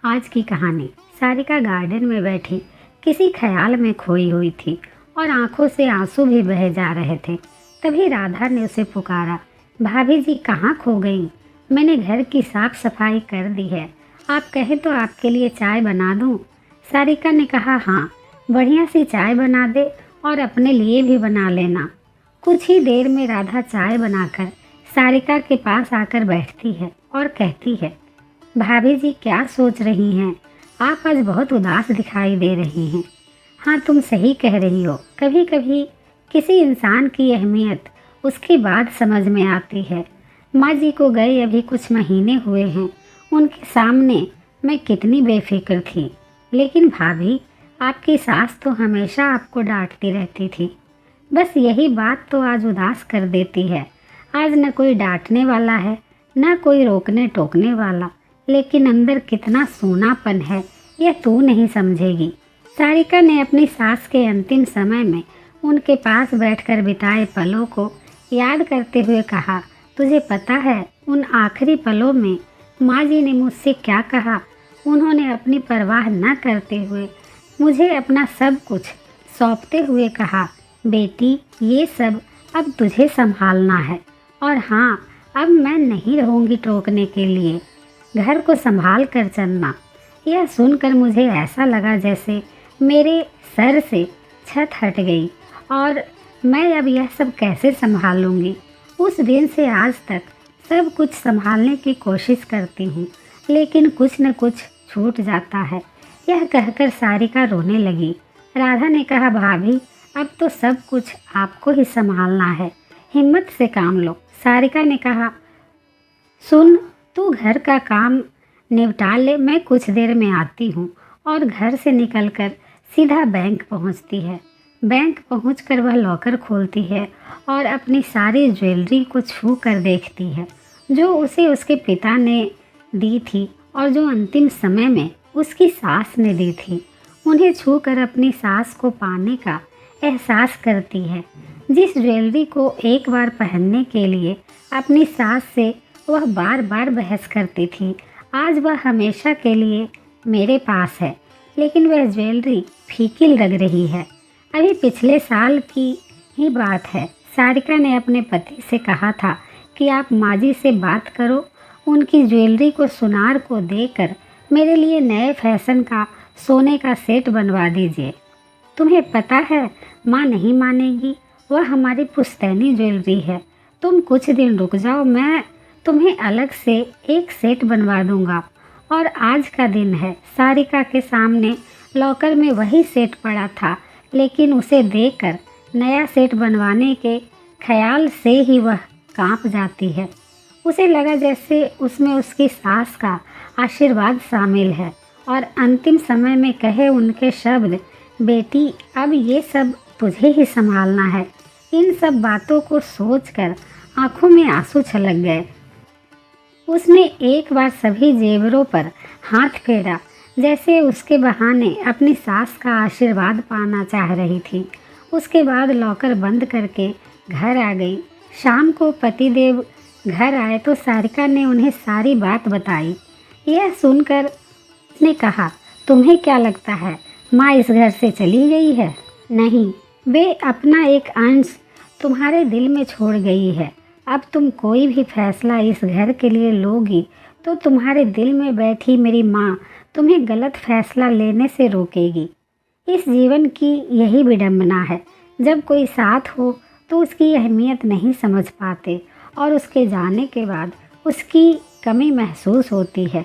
आज की कहानी। सारिका गार्डन में बैठी किसी ख्याल में खोई हुई थी और आंखों से आंसू भी बहे जा रहे थे। तभी राधा ने उसे पुकारा, भाभी जी कहाँ खो गई? मैंने घर की साफ सफाई कर दी है, आप कहें तो आपके लिए चाय बना दूँ? सारिका ने कहा, हाँ, बढ़िया सी चाय बना दे और अपने लिए भी बना लेना। कुछ ही देर में राधा चाय बनाकर सारिका के पास आकर बैठती है और कहती है, भाभी जी क्या सोच रही हैं? आप आज बहुत उदास दिखाई दे रही हैं। हाँ, तुम सही कह रही हो। कभी कभी किसी इंसान की अहमियत उसके बाद समझ में आती है। माँ जी को गए अभी कुछ महीने हुए हैं। उनके सामने मैं कितनी बेफिक्र थी। लेकिन भाभी, आपकी सास तो हमेशा आपको डांटती रहती थी। बस यही बात तो आज उदास कर देती है। आज न कोई डांटने वाला है, न कोई रोकने टोकने वाला, लेकिन अंदर कितना सोनापन है यह तू नहीं समझेगी। सारिका ने अपनी सास के अंतिम समय में उनके पास बैठकर बिताए पलों को याद करते हुए कहा, तुझे पता है उन आखिरी पलों में माँ जी ने मुझसे क्या कहा? उन्होंने अपनी परवाह न करते हुए मुझे अपना सब कुछ सौंपते हुए कहा, बेटी ये सब अब तुझे संभालना है। और हाँ, अब मैं नहीं रहूँगी टोकने के लिए, घर को संभाल कर चलना। यह सुनकर मुझे ऐसा लगा जैसे मेरे सर से छत हट गई और मैं अब यह सब कैसे संभालूंगी। उस दिन से आज तक सब कुछ संभालने की कोशिश करती हूँ, लेकिन कुछ न कुछ छूट जाता है। यह कहकर सारिका रोने लगी। राधा ने कहा, भाभी अब तो सब कुछ आपको ही संभालना है, हिम्मत से काम लो। सारिका ने कहा, सुन, तू घर का काम निपटा ले, मैं कुछ देर में आती हूँ। और घर से निकलकर सीधा बैंक पहुँचती है। बैंक पहुँचकर वह लॉकर खोलती है और अपनी सारी ज्वेलरी को छू कर देखती है, जो उसे उसके पिता ने दी थी और जो अंतिम समय में उसकी सास ने दी थी। उन्हें छू कर अपनी सास को पाने का एहसास करती है। जिस ज्वेलरी को एक बार पहनने के लिए अपनी सास से वह बार बार बहस करती थी, आज वह हमेशा के लिए मेरे पास है, लेकिन वह ज्वेलरी फीकी लग रही है। अभी पिछले साल की ही बात है। सारिका ने अपने पति से कहा था कि आप माँ जी से बात करो, उनकी ज्वेलरी को सुनार को देकर मेरे लिए नए फैशन का सोने का सेट बनवा दीजिए। तुम्हें पता है माँ नहीं मानेगी, वह हमारी पुश्तैनी ज्वेलरी है। तुम कुछ दिन रुक जाओ, मैं तुम्हें अलग से एक सेट बनवा दूंगा। और आज का दिन है। सारिका के सामने लॉकर में वही सेट पड़ा था, लेकिन उसे देखकर नया सेट बनवाने के ख्याल से ही वह कांप जाती है। उसे लगा जैसे उसमें उसकी सास का आशीर्वाद शामिल है और अंतिम समय में कहे उनके शब्द, बेटी अब ये सब तुझे ही संभालना है। इन सब बातों को सोचकर आंखों में आंसू छलक गए। उसने एक बार सभी जेवरों पर हाथ फेरा, जैसे उसके बहाने अपनी सास का आशीर्वाद पाना चाह रही थी। उसके बाद लॉकर बंद करके घर आ गई। शाम को पतिदेव घर आए तो सारिका ने उन्हें सारी बात बताई। यह सुनकर उसने कहा, तुम्हें क्या लगता है माँ इस घर से चली गई है? नहीं, वे अपना एक अंश तुम्हारे दिल में छोड़ गई है। अब तुम कोई भी फैसला इस घर के लिए लोगी तो तुम्हारे दिल में बैठी मेरी माँ तुम्हें गलत फैसला लेने से रोकेगी। इस जीवन की यही विडंबना है, जब कोई साथ हो तो उसकी अहमियत नहीं समझ पाते और उसके जाने के बाद उसकी कमी महसूस होती है।